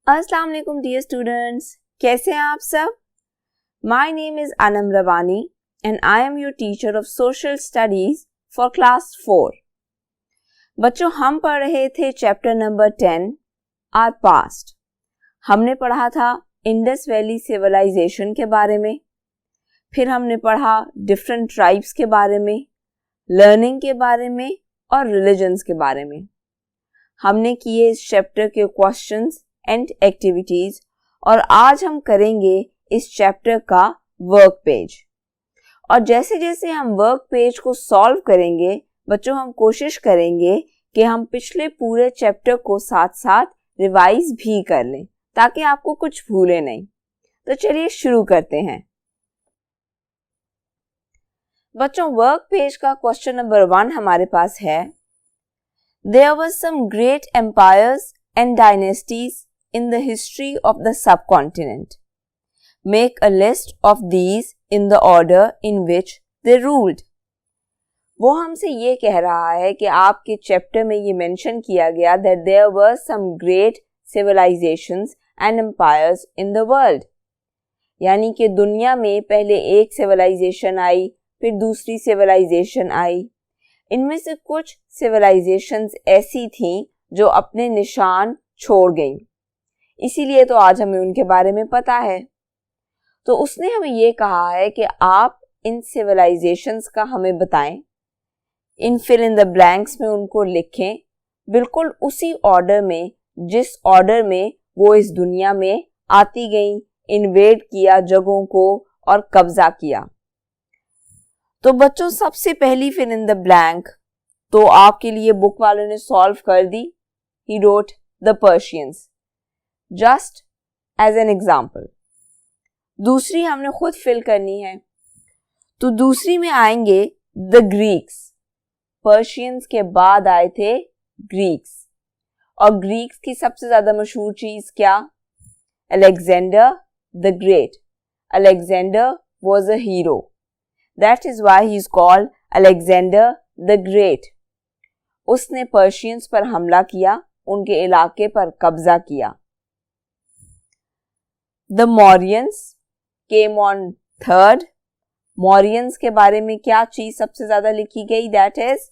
अस्सलाम वालेकुम dear students, कैसे हैं आप सब? My name is Anam Rawani and I am your teacher of social studies for class 4। बच्चों, हम पढ़ रहे थे चैप्टर नंबर 10 आवर पास्ट। हमने पढ़ा था इंडस वैली सिविलाइजेशन के बारे में, फिर हमने पढ़ा डिफरेंट ट्राइब्स के बारे में, लर्निंग के बारे में और रिलीजन्स के बारे में। हमने किए इस चैप्टर के क्वेश्चंस एंड एक्टिविटीज और आज हम करेंगे इस चैप्टर का वर्क पेज। और जैसे जैसे हम वर्क पेज को सॉल्व करेंगे बच्चों, हम कोशिश करेंगे कि हम पिछले पूरे चैप्टर को साथ साथ रिवाइज भी कर लें ताकि आपको कुछ भूले नहीं। तो चलिए शुरू करते हैं। बच्चों, वर्क पेज का क्वेश्चन नंबर 1 हमारे पास है, There were some great empires and dynasties in the history of the subcontinent. Make a list of these in the order in which they ruled. वो हमसे ये कह रहा है कि आपके चैप्टर में ये मेंशन किया गया that there were some great civilizations and empires in the world. यानी कि दुनिया में पहले एक सिविलाइजेशन आई, फिर दूसरी सिविलाइजेशन आई। इनमें से कुछ सिविलाइजेशंस ऐसी थीं जो अपने निशान छोड़ गईं, इसीलिए तो आज हमें उनके बारे में पता है। तो उसने हमें ये कहा है कि आप इन सिविलाइजेशंस का हमें बताएं, इन फिल इन द ब्लैंक्स में उनको लिखें, बिल्कुल उसी ऑर्डर में जिस ऑर्डर में वो इस दुनिया में आती गईं, इन्वेड किया जगहों को और कब्जा किया। तो बच्चों, सबसे पहली फिल इन द ब्लैंक तो आपके लिए बुक वालों ने सॉल्व कर दी। He wrote the Persians just as an example. दूसरी हमने खुद फिल करनी है, तो दूसरी में आएंगे द ग्रीक्स। पर्शियंस के बाद आए थे ग्रीक्स, और ग्रीक्स की सबसे ज्यादा मशहूर चीज क्या? Alexander the great. Alexander was a hero, That is why he is called Alexander the Great. उसने पर्शियंस पर हमला किया, उनके इलाके पर कब्जा किया। The Mauryans came on third. Mauryans के बारे में क्या चीज सबसे ज्यादा लिखी गई? That is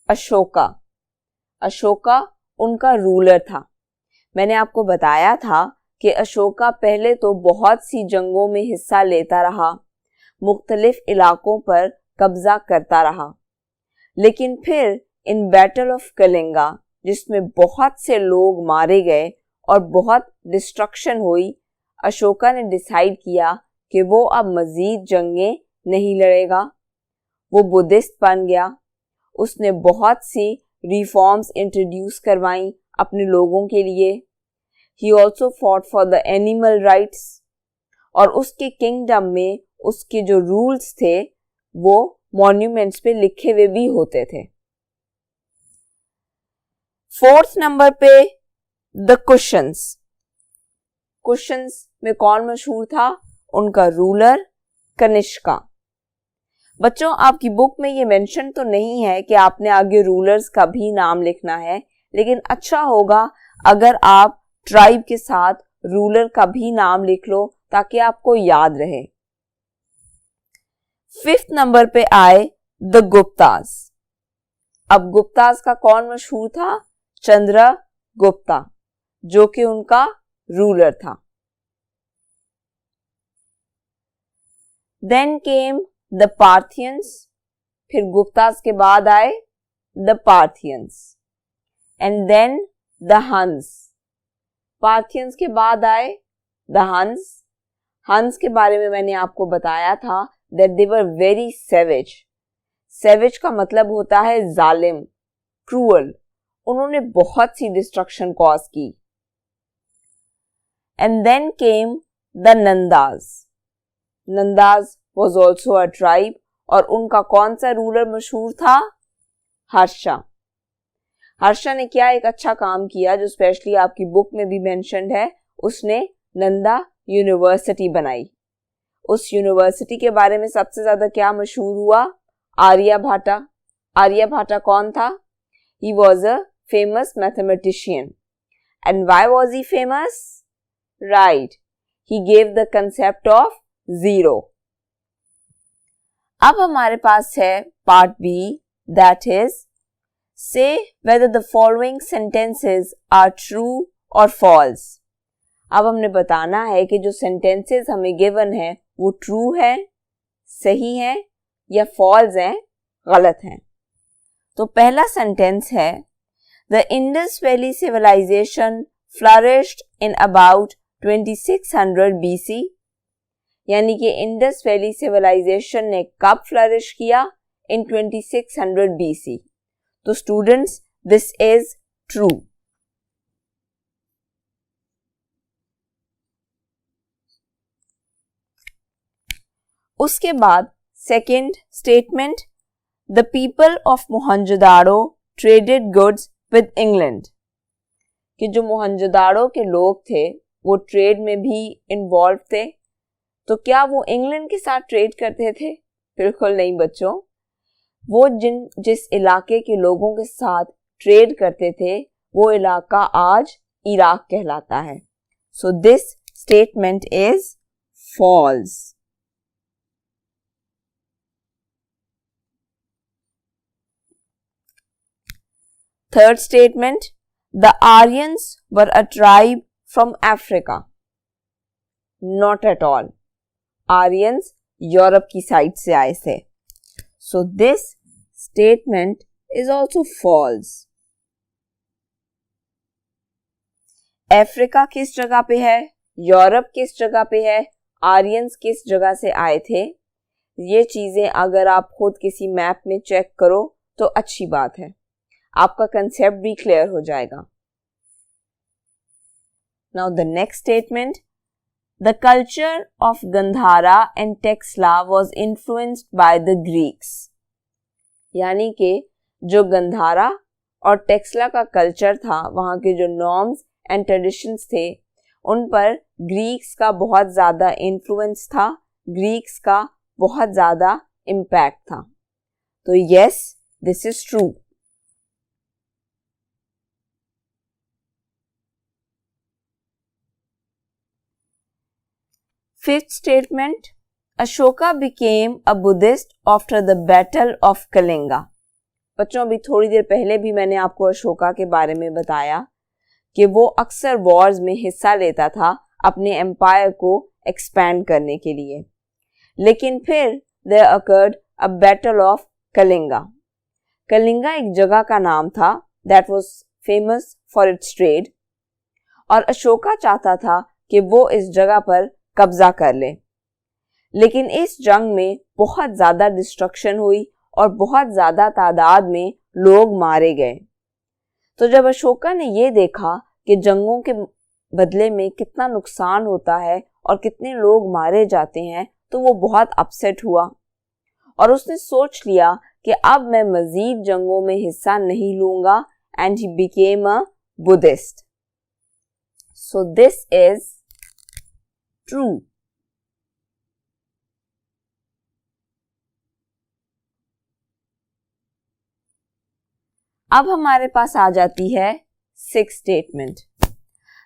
Ashoka. अशोका उनका रूलर था। मैंने आपको बताया था कि अशोका पहले तो बहुत सी जंगों में हिस्सा लेता रहा, मुख्तलिफ इलाकों पर कब्जा करता रहा, लेकिन फिर इन बैटल ऑफ कलिंगा, जिसमें बहुत से लोग मारे गए और बहुत डिस्ट्रक्शन हुई, अशोका ने डिसाइड किया कि वो अब मजीद जंगें नहीं लड़ेगा। वो बुद्धिस्ट बन गया। उसने बहुत सी रिफॉर्म्स इंट्रोड्यूस करवाई अपने लोगों के लिए। He also fought for the animal rights, और उसके किंगडम में उसके जो रूल्स थे वो मॉन्यूमेंट्स पे लिखे हुए भी होते थे। 4th नंबर पे द कुशन्स। कुशन्स में कौन मशहूर था? उनका रूलर कनिष्का। बच्चों, आपकी बुक में ये मेंशन तो नहीं है कि आपने आगे रूलर्स का भी नाम लिखना है, लेकिन अच्छा होगा अगर आप ट्राइब के साथ रूलर का भी नाम लिख लो ताकि आपको याद रहे। 5th नंबर पे आए द गुप्तास। अब गुप्तास का कौन मशहूर था? चंद्रगुप्ता, जो कि उनका रूलर था। Then came the Parthians. फिर गुप्तास के बाद आए the Parthians and then the Huns. Parthians के बाद आए द हंस। हंस के बारे में मैंने आपको बताया था that they were very savage. Savage का मतलब होता है जालिम, क्रूअल। उन्होंने बहुत सी डिस्ट्रक्शन कॉज की। And then came the Nandas. Nandas was also a tribe, और उनका कौन सा रूलर मशहूर था? हर्षा। हर्षा ने क्या एक अच्छा काम किया जो स्पेशली आपकी बुक में भी मेंशन्ड है। उसने नंदा यूनिवर्सिटी बनाई। उस यूनिवर्सिटी के बारे में सबसे ज्यादा क्या मशहूर हुआ? आर्यभट्टा। आर्यभट्टा कौन था? He was a famous mathematician. And why was he famous? Right. He gave the concept of zero. अब हमारे पास है part B, that is, say whether the following sentences are true or false. अब हमने बताना है कि जो sentences हमें given है वो true है, सही है या false है, गलत है. तो पहला sentence है The Indus Valley civilization flourished in about 2600 BC. यानी कि इंडस वैली सिविलाइजेशन ने कब फ्लरिश किया? इन 2600 BC. तो स्टूडेंट्स, दिस इज ट्रू. उसके बाद second statement, the people of Mohenjodaro traded goods with England. कि जो मोहनजोदाड़ो के लोग थे वो ट्रेड में भी इन्वॉल्व थे. तो क्या वो इंग्लैंड के साथ ट्रेड करते थे? बिल्कुल नहीं बच्चों. वो जिस इलाके के लोगों के साथ ट्रेड करते थे वो इलाका आज इराक कहलाता है. So this statement is false. Third statement, the Aryans were a tribe from Africa. Not at all. Aryans Europe की साइड से आए थे. So this statement is also false. Africa किस जगह पे है? यूरोप किस जगह पे है? आर्यंस किस जगह से आए थे? ये चीजें अगर आप खुद किसी मैप में चेक करो तो अच्छी बात है, आपका कंसेप्ट भी क्लियर हो जाएगा. Now the next statement, the culture of Gandhara and Texla was influenced by the Greeks. यानी कि जो गंधारा और टेक्सला का कल्चर था, वहाँ के जो नॉर्म्स एंड ट्रेडिशंस थे, उन पर ग्रीक्स का बहुत ज़्यादा इन्फ्लुएंस था, ग्रीक्स का बहुत ज़्यादा इम्पैक्ट था. तो yes, this is true. Fifth statement, Ashoka became a Buddhist after the Battle of Kalinga. बच्चों, अभी थोड़ी देर पहले भी मैंने आपको अशोका के बारे में बताया कि वो अक्सर वॉर्स में हिस्सा लेता था अपने एम्पायर को एक्सपैंड करने के लिए. लेकिन फिर there occurred a battle of Kalinga. Kalinga एक जगह का नाम था that was famous for its trade, और अशोका चाहता था कि वो इस जगह पर कब्जा कर ले. लेकिन इस जंग में बहुत ज्यादा डिस्ट्रक्शन हुई और बहुत ज्यादा तादाद में लोग मारे गए. तो जब अशोका ने ये देखा कि जंगों के बदले में कितना नुकसान होता है और कितने लोग मारे जाते हैं, तो वो बहुत अपसेट हुआ और उसने सोच लिया कि अब मैं मजीद जंगों में हिस्सा नहीं लूंगा, and he became a Buddhist. So this is true. अब हमारे पास आ जाती है sixth statement,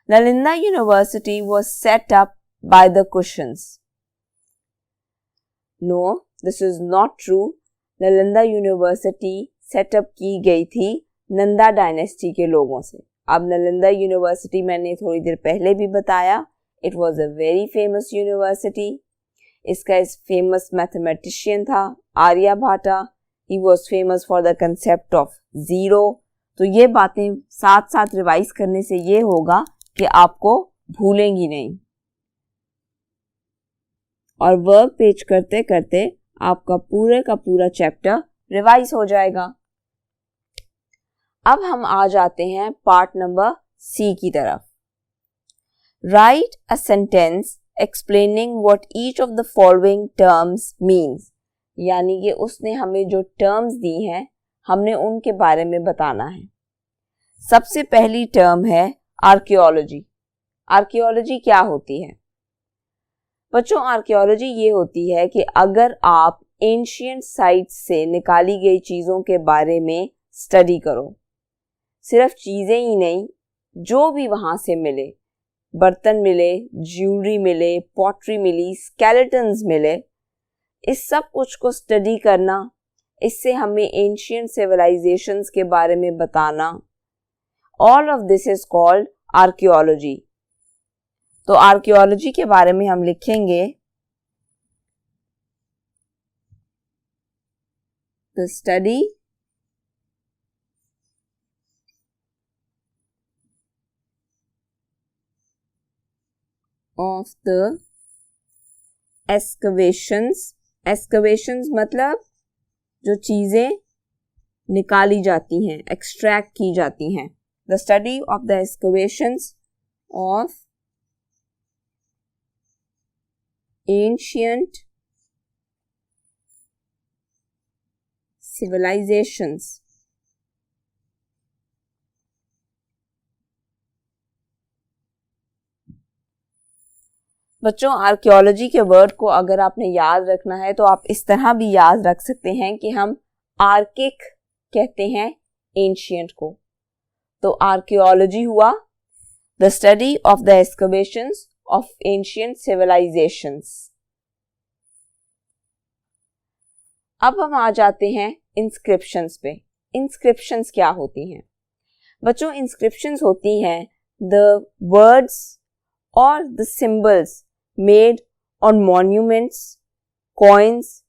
Nalanda university was set up by the Kushans. No, this is not true. Nalanda university setup की गई थी नंदा डायनेस्टी के लोगों से. अब नालंदा यूनिवर्सिटी मैंने थोड़ी देर पहले भी बताया, it was a very famous university. इसका इस फेमस मैथमेटिशियन था Aryabhatta. He was famous for the concept of zero. तो ये बातें साथ साथ रिवाइज करने से ये होगा कि आपको भूलेंगी नहीं, और वर्क पेज करते करते आपका पूरे का पूरा चैप्टर रिवाइज हो जाएगा. अब हम आ जाते हैं पार्ट नंबर सी की तरफ. Write a sentence explaining what each of the following terms means. यानी कि उसने हमें जो टर्म्स दी हैं हमने उनके बारे में बताना है. सबसे पहली टर्म है आर्कियोलॉजी. आर्कियोलॉजी क्या होती है बच्चों? आर्कियोलॉजी ये होती है कि अगर आप एंशिएंट साइट्स से निकाली गई चीज़ों के बारे में स्टडी करो, सिर्फ चीज़ें ही नहीं, जो भी वहाँ से मिले, बर्तन मिले, ज्वेलरी मिले, पॉटरी मिली, स्केलेटन्स मिले, इस सब कुछ को स्टडी करना, इससे हमें एंशियंट सिविलाइजेशंस के बारे में बताना, all of this is called archaeology. तो आर्कियोलॉजी के बारे में हम लिखेंगे the study of the excavations, excavations मतलब जो चीजें निकाली जाती हैं, एक्सट्रैक्ट की जाती हैं, the study of the excavations of ancient civilizations। बच्चों, आर्कियोलॉजी के वर्ड को अगर आपने याद रखना है तो आप इस तरह भी याद रख सकते हैं कि हम आर्किक कहते हैं एंशियंट को। तो आर्कियोलॉजी हुआ the study of the excavations of ancient civilisations. अब हम आ जाते हैं इंस्क्रिप्शंस पे। इंस्क्रिप्शंस क्या होती हैं? बच्चों, इंस्क्रिप्शंस होती हैं द वर्ड्स और the symbols made on monuments, coins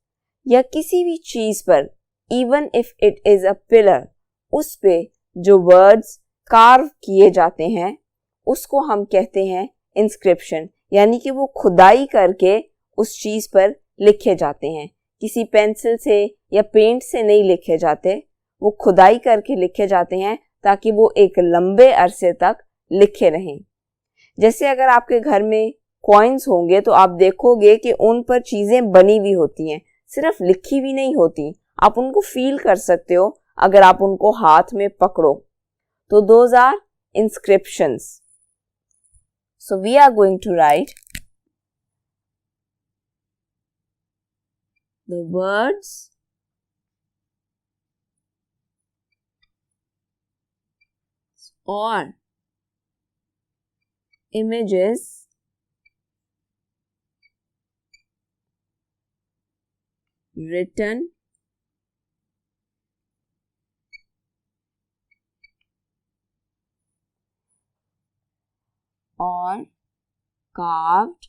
या किसी भी चीज पर, even if it is a pillar, उस पे जो वर्ड्स कार्व किए जाते हैं उसको हम कहते हैं इंस्क्रिप्शन। यानी कि वो खुदाई करके उस चीज पर लिखे जाते हैं, किसी पेंसिल से या पेंट से नहीं लिखे जाते, वो खुदाई करके लिखे जाते हैं ताकि वो एक लंबे अरसे तक लिखे रहें। जैसे अगर आपके घर में कॉइन्स होंगे तो आप देखोगे कि उन पर चीजें बनी हुई होती हैं, सिर्फ लिखी भी नहीं होती, आप उनको फील कर सकते हो अगर आप उनको हाथ में पकड़ो। तो those are inscriptions. So we are going to write the words or images written or carved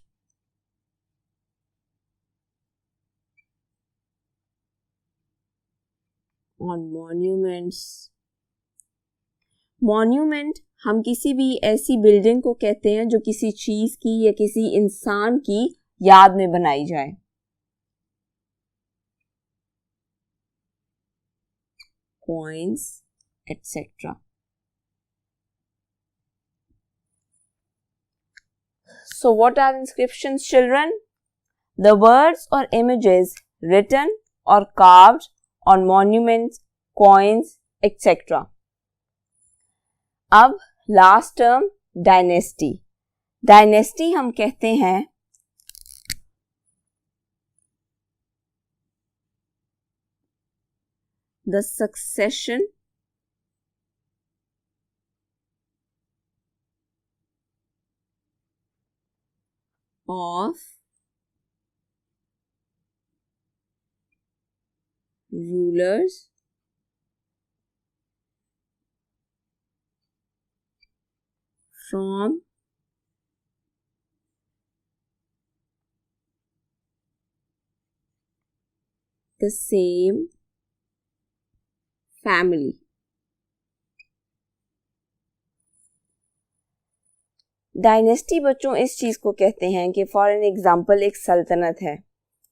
on monuments। Monument हम किसी भी ऐसी बिल्डिंग को कहते हैं जो किसी चीज की या किसी इंसान की याद में बनाई जाए। Coins etcetera. So what are inscriptions, children? The words or images written or carved on monuments, coins, etc. अब लास्ट टर्म डायनेस्टी। डायनेस्टी हम कहते हैं the succession of rulers from the same family। Dynasty बच्चों इस चीज को कहते हैं कि फॉर एन एग्जाम्पल एक सल्तनत है,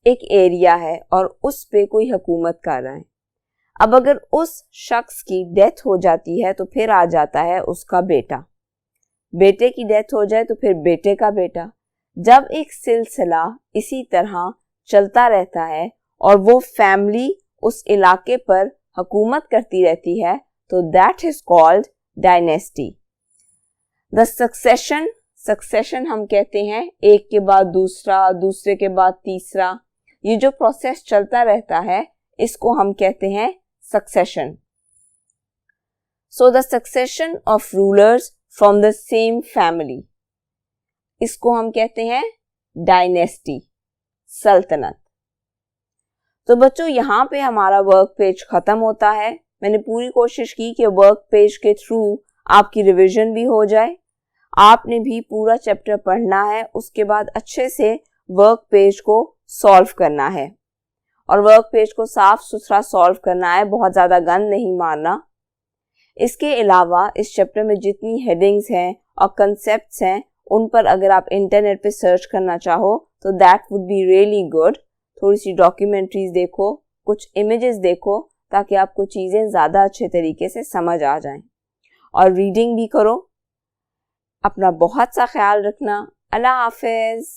एक एरिया है और उस पे कोई हुकूमत कर रहा है। अब अगर उस शख्स की डेथ हो जाती है तो फिर आ जाता है उसका बेटा, बेटे की डेथ हो जाए तो फिर बेटे का बेटा। जब एक सिलसिला इसी तरह चलता रहता है और वो फैमिली उस इलाके पर हुकूमत करती रहती है तो that is called dynasty. The succession, succession हम कहते हैं एक के बाद दूसरा, दूसरे के बाद तीसरा, ये जो प्रोसेस चलता रहता है इसको हम कहते हैं succession. So the succession of rulers from the same family। इसको हम कहते हैं डायनेस्टी, सल्तनत। तो बच्चों यहाँ पे हमारा वर्क पेज खत्म होता है। मैंने पूरी कोशिश की कि वर्क पेज के थ्रू आपकी रिवीजन भी हो जाए। आपने भी पूरा चैप्टर पढ़ना है, उसके बाद अच्छे से वर्क पेज को सॉल्व करना है और वर्क पेज को साफ सुथरा सॉल्व करना है, बहुत ज़्यादा गंद नहीं मारना। इसके अलावा इस चैप्टर में जितनी हेडिंग्स हैं और कंसेप्ट्स हैं उन पर अगर आप इंटरनेट पे सर्च करना चाहो तो that would be really good. थोड़ी सी डॉक्यूमेंट्रीज देखो, कुछ इमेजेस देखो, ताकि आपको चीज़ें ज़्यादा अच्छे तरीके से समझ आ जाएं। और रीडिंग भी करो। अपना बहुत सा ख्याल रखना। अल्लाह हाफिज़।